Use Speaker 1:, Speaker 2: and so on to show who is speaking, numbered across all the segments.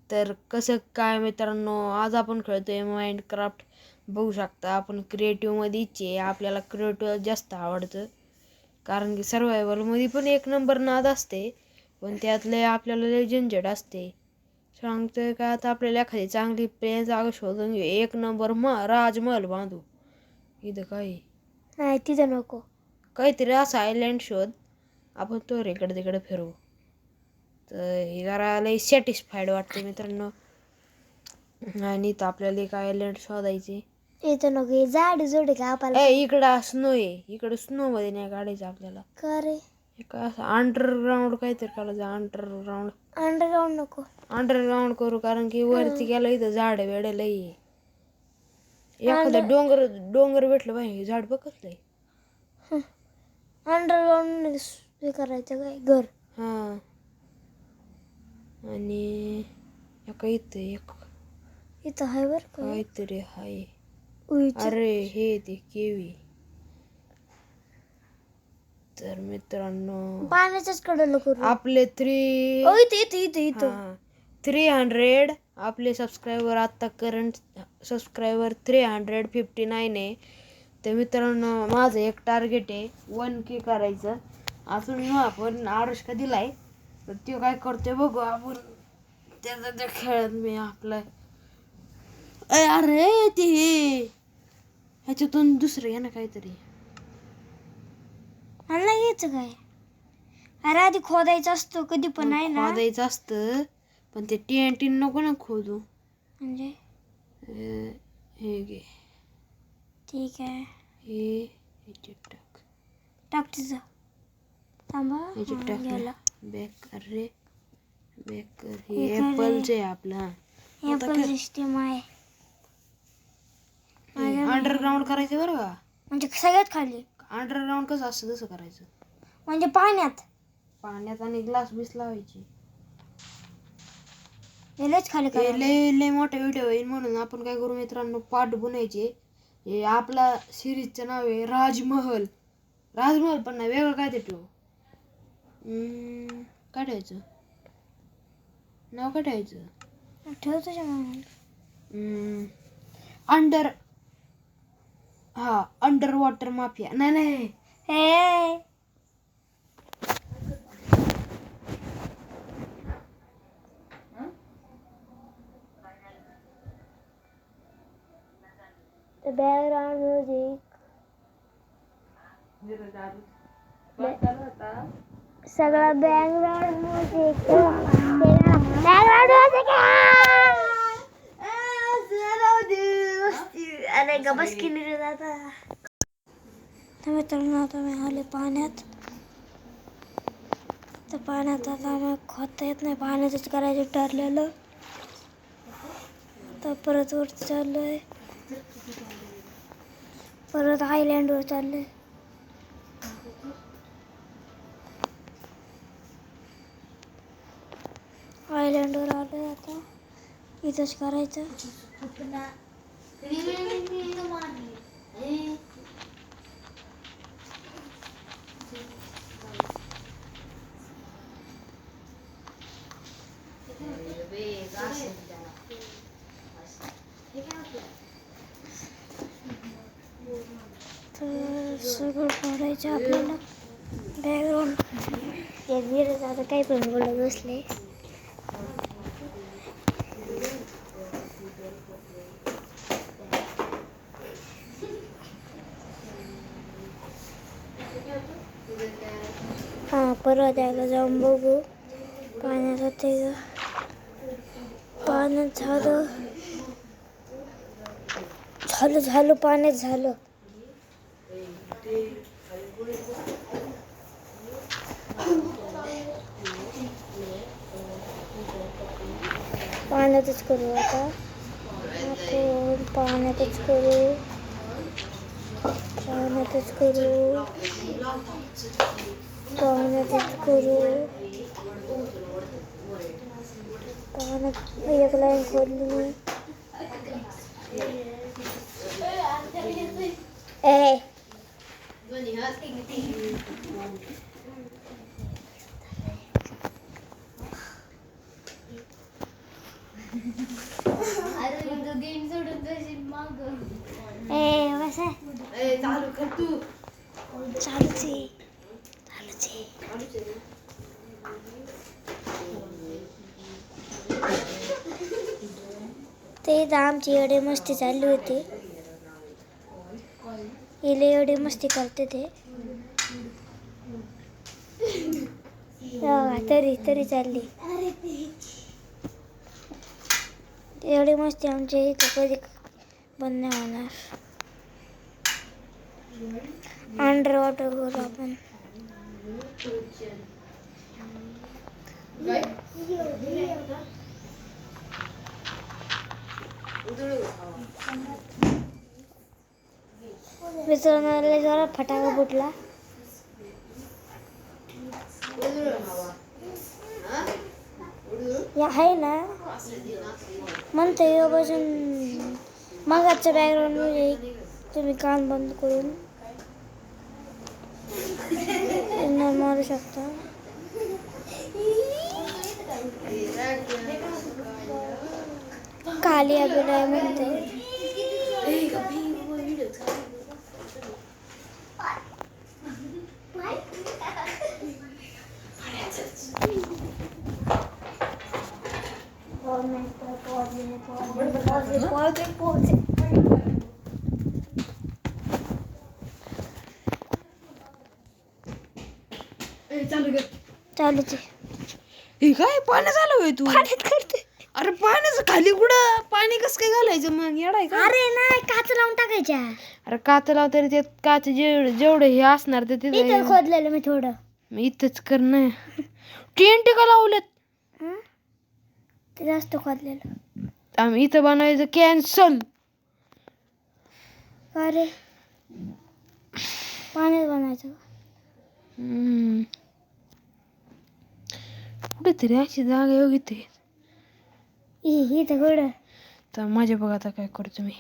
Speaker 1: तर कसं काय मित्रांनो, आज आपण खेळतोय माइनक्राफ्ट. बघू शकता आपण क्रिएटिव्हमध्येच आहे. आपल्याला क्रिएटिव्ह जास्त आवडतं कारण की सर्वायवलमध्ये पण एक नंबर नाद असते, पण त्यातले आपल्याला लय झंझट असते. सांगतोय का आता आपल्याला एखादी चांगली प्लेन जागा शोधून घेऊ, एक नंबर राजमहल बांधू. इथं काय
Speaker 2: नाही तिथं नको,
Speaker 1: काहीतरी असं आयलँड शोध, आपण तो इकडे तिकडे फिरू. तर हे जरा लई सॅटिस्फाईड वाटते मित्रांनो. आणि तर आपल्याला एक आयलँड शोधायचे.
Speaker 2: इथं नको, झाड जोड का आपल्याला.
Speaker 1: इकडं स्नो आहे, इकडं स्नो मध्ये नाही काढायचं आपल्याला.
Speaker 2: का रे?
Speaker 1: काय असं अंडरग्राऊंड काहीतरी करायचं. अंडरग्राऊंड
Speaker 2: नको,
Speaker 1: अंडरग्राऊंड करू, कारण की वरती गेलं इथं झाड वेड लई आहे. एखादं डोंगर भेटलं पाहिजे. झाड बघत लई
Speaker 2: अंडरग्राऊंड हे करायचं काय घर.
Speaker 1: हां, आणि एका
Speaker 2: इथं आहे बरं का
Speaker 1: काहीतरी हाय.
Speaker 2: उईचं.
Speaker 1: अरे हे ते केवी. तर मित्रांनो
Speaker 2: पाण्याच्याच कडेला करू.
Speaker 1: आपले
Speaker 2: इथं
Speaker 1: 300 आपले सबस्क्रायबर आत्ता करंट सबस्क्रायबर 359 आहे. तर मित्रांनो माझं एक टार्गेट आहे 1K करायचं. अजून आपण आरुष का दिलाय, तर तो काय करतोय बघू आपण. त्याचा त्या खेळत मी आपलं अरे ते ह्याच्यातून दुसरं घ्या ना काहीतरी.
Speaker 2: मला यायचं काय. अरे आधी खोदायचं असतो कधी पण आहे ना.
Speaker 1: खोदायचं असतं, पण ते TNT नको ना खोदू.
Speaker 2: म्हणजे
Speaker 1: हे घे,
Speaker 2: ठीक आहे,
Speaker 1: हे ह्याच्यात
Speaker 2: टाक तिचं. थांबा
Speaker 1: टाक. बॅक कर रे, बॅक कर. हे ॲपलचं आहे आपला.
Speaker 2: ॲपल सिस्टीम आहे.
Speaker 1: अंडरग्राऊंड करायचं बरं का.
Speaker 2: म्हणजे सगळ्यात खाली
Speaker 1: अंडरग्राऊंड कसं असतं तसं करायचं.
Speaker 2: म्हणजे पाण्यात
Speaker 1: आणि ग्लास बीस लावायची.
Speaker 2: लयच खाली
Speaker 1: लय मोठा व्हिडिओ होईल, म्हणून आपण काय करू मित्रांनो, पार्ट बनवायचे. हे आपला सिरीजचं नाव आहे राजमहल. पण नाही, वेगळं काय ते ठेवू. काय ठेवायचं नाव, काय ठेवायचं.
Speaker 2: ठेव तुझ्या
Speaker 1: अंडर वॉटर माफिया. नाही
Speaker 2: हे बॅकग्राऊंड म्युझिक सगळा बॅकग्राऊंड म्युझिक अरे गबस किनी रे दादा. मित्रांनो आता मी आले पाण्यात. तर पाण्यात आता आम्हाला खोदता येत नाही, पाण्यातच करायचं ठरलेलं. तर परत वरती चाललोय, परत आयलँडवर चाललोय. आयलँडवर आलोय आता, इथंच करायचं. तर सगळं करायचं आपल्याला. बॅकग्राऊंड ते वीरच आता काही पण बोलत बसले. परत यायला जाऊन बघू. पाण्यात होते पाण्यात झालं पाण्यात झालं. पाण्यातच करू आता, आपण पाण्यातच करू. पाण्यात एक लाईन खोदली मी. बसा
Speaker 1: चालू कर तू.
Speaker 2: चालूच आहे. ते इथं आमची एवढी मस्ती चालली होती. इले एवढी मस्ती करते ते तरी चालली. एवढी मस्ती आमच्या इथं कधी बंद नाही होणार. अंडर वॉटर करू आपण. मित्रांनो जरा फटाका फुटला. आहे ना म्हणते योगासून मग आजच्या बॅकग्राऊंड मध्ये तुम्ही कान बंद करून मारू शकता. खाली अभिनय म्हणते. चालूच आहे.
Speaker 1: हे काय पाण्यात आलं होय तू?
Speaker 2: पाण्यात करते.
Speaker 1: अरे पाण्याचं खाली कुठं पाणी कसं काय घालायचं मग येडाय का?
Speaker 2: अरे नाही काच लावून टाकायच्या.
Speaker 1: अरे काच लाव तरी ते काच जेवढं हे असणार ते
Speaker 2: इथं
Speaker 1: तिथं
Speaker 2: खोदलेलं मी थोडं.
Speaker 1: मग इथंच कर ना. TNT का लावलेत?
Speaker 2: ते जास्त खोदलेलं.
Speaker 1: आम्ही इथं बनवायचं कॅन्सल.
Speaker 2: का रे पाण्यात बनायचं.
Speaker 1: कुठेतरी अशी जागा योग्य ते
Speaker 2: इथं कुठं
Speaker 1: तर माझ्या बघा आता काय करतो मी.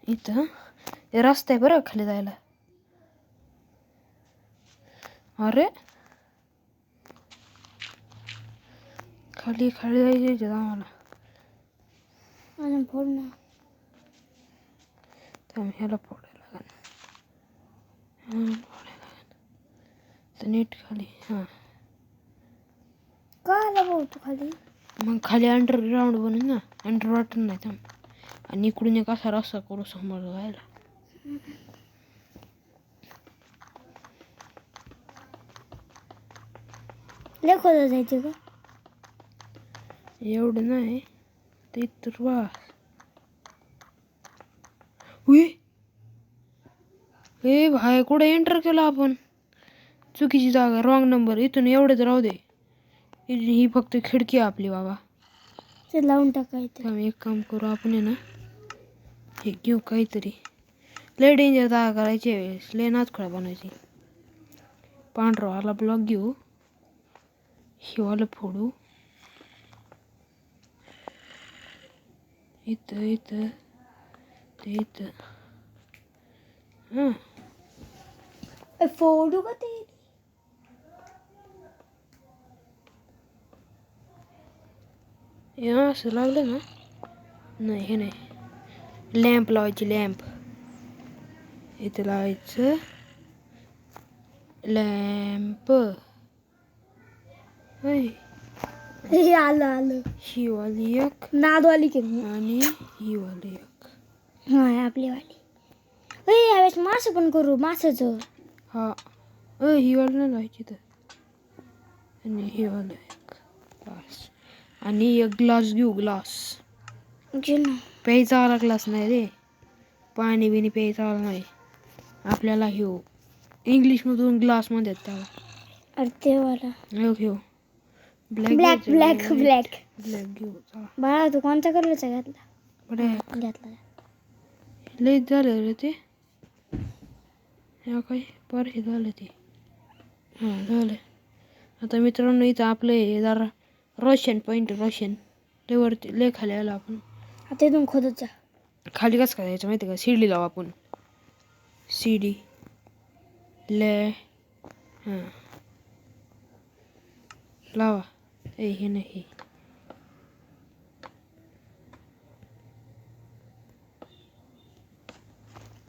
Speaker 1: इथं हे रस्ता आहे बरं खाली जायला. अरे खाली जायचं आम्हाला.
Speaker 2: अजून फोड ना.
Speaker 1: तर ह्याला फोडायला लागेल. तर नीट खाली. हां
Speaker 2: का आला भाऊ तू खाली.
Speaker 1: मग खाली अंडरग्राऊंड बनवून ना. अंडर वॉटर नाही थांब. आणि इकडून एक असा रस्ता करू समोर जायला.
Speaker 2: लय खोदं जायचं का.
Speaker 1: एवढं नाही ते इतर वा. हे भाई कुठे एंटर केलं आपण. चुकीची जागा रॉंग नंबर. इथून एवढंच राहू दे. ही फक्त खिडकी आहे आपली बाबा.
Speaker 2: ते लावून टाकायचं.
Speaker 1: आम्ही एक काम करू आपण आहे ना हे घेऊ काहीतरी. लय डेंजर जागा करायची वेळेस लय नाचखोळा बनायची. पांढरावाला ब्लॉक घेऊ. हिवाला फोडू. इथं इथं ते इथं. हां
Speaker 2: फोडू का ते.
Speaker 1: हे असं लागलं ना. नाही हे नाही. लॅम्प लावायची लॅम्प. इथं लावायचं लॅम्प.
Speaker 2: हे आलं
Speaker 1: ही वाली एक
Speaker 2: नादवाली केली.
Speaker 1: आणि ही वाली एक.
Speaker 2: हा आपली वाली. यावेळेस मासं पण करू मासाचं.
Speaker 1: हा ही वाली नाही लावायची तर. आणि ही वाली एक ग्लास. आणि एक ग्लास घेऊ. ग्लास प्यायचा वाला ग्लास नाही रे. पाणी बिणी प्यायचा वाला नाही. आपल्याला घेऊ इंग्लिशमधून ग्लास म्हणतात त्याला.
Speaker 2: अरे ते वाला
Speaker 1: घेऊ.
Speaker 2: ब्लॅक
Speaker 1: घेऊ.
Speaker 2: बाळा तू कोणत्या कलरचा घातला.
Speaker 1: ब्लॅक
Speaker 2: घेतला.
Speaker 1: लईच झालं रे ते. काय पर हे झालं ते. हां झालं. आता मित्रांनो इथं आपलं हे जरा रशियन पॉईंट. रशियन लय वरती लय खाली आलं आपण.
Speaker 2: आता इथून खोदत जा.
Speaker 1: खाली कसं करायचं माहिती का. शिडी लावू आपण. शिडी ले हां लावा. हे नाही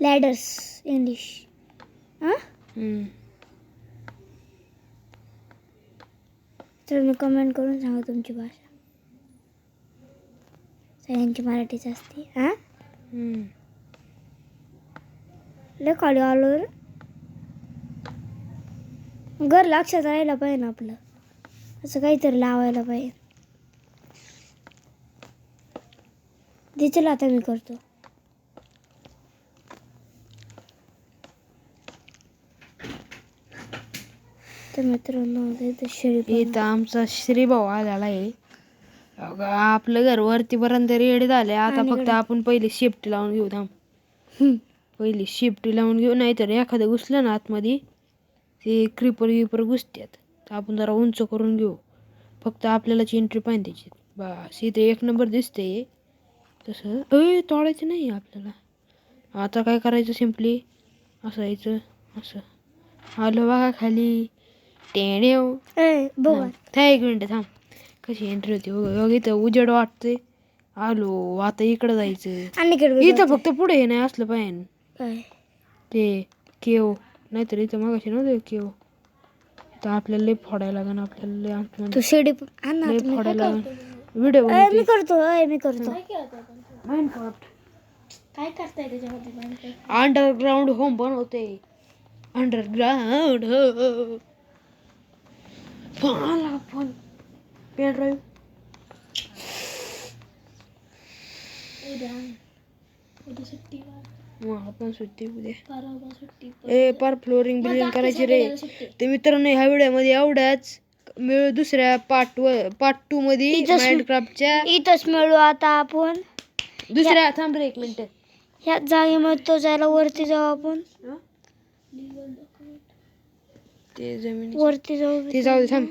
Speaker 2: लॅडर्स इंग्लिश. हां तर मी कमेंट करून सांगा तुमची भाषा. सगळ्यांची मराठीच असते. हां लय खाली आलो रे. घर लक्षात राहायला पाहिजे ना आपलं. असं काहीतरी लावायला पाहिजे. दिसेल आता मी करतो. तर मित्रांनो इथं शेळी
Speaker 1: इथं आमचा श्रीभाऊ आलेला आहे. आपलं घर वरतीपर्यंत रेडी झाले. आता फक्त आपण पहिले शिफ्ट लावून घेऊ. थांब पहिली शिफ्ट लावून घेऊ, नाहीतर एखादं घुसलं ना आतमध्ये ते क्रिपर विपर घुसतात. तर आपण जरा उंच करून घेऊ. फक्त आपल्यालाच एंट्री पाहिजे त्याची. बस इथे एक नंबर दिसते तसं. तोडायचं नाही आपल्याला. आता काय करायचं, सिम्पली असं यायचं. असं आलं बघा खाली. टेण्या
Speaker 2: बघा
Speaker 1: एक मिनटं थांब. कशी एंट्री होती बघ. इथं उजेड वाटते. आलो आता इकडं जायचं.
Speaker 2: आणि
Speaker 1: इथं फक्त पुढे हे नाही असलं पाहिजे.
Speaker 2: काय
Speaker 1: ते केव नाहीतर इथं मगाशी नव्हतं केव. तर आपल्याला लय फोडायला लागेल. आपल्याला लय आतमध्ये
Speaker 2: तू शेडी
Speaker 1: लय फोडायला लागेल. व्हिडिओ
Speaker 2: मी करतो.
Speaker 1: माइनक्राफ्ट
Speaker 2: काय करताय त्याच्यामध्ये?
Speaker 1: अंडरग्राउंड होम बनवते. Underground phone pen drive. आपण सुट्टी उद्या पार फ्लोरिंग बिलिंग करायची रे. ते मित्रांनो ह्या व्हिडिओमध्ये एवढ्याच. मिळू दुसऱ्या पार्ट 2 मध्ये माइनक्राफ्टच्या.
Speaker 2: इथंच मिळू आता आपण.
Speaker 1: दुसऱ्या थांब रे एक मिनिट.
Speaker 2: ह्या जागेमध्ये तो जायला वरती जाऊ आपण.
Speaker 1: ते जमीन
Speaker 2: वरती जाऊ.
Speaker 1: ते जाऊ दे. थांब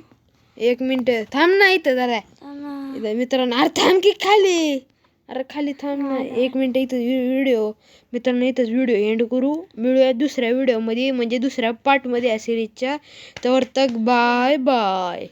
Speaker 1: एक मिनिट. थांब ना इथं जरा. इथं मित्रांनो अरे थांब की खाली. अरे खाली थांब ना एक मिनिट. इथं व्हिडिओ मित्रांनो इथंच व्हिडिओ एंड करू. मिळूया दुसऱ्या व्हिडिओमध्ये म्हणजे दुसऱ्या पार्टमध्ये या सिरीजच्या. तर बाय बाय.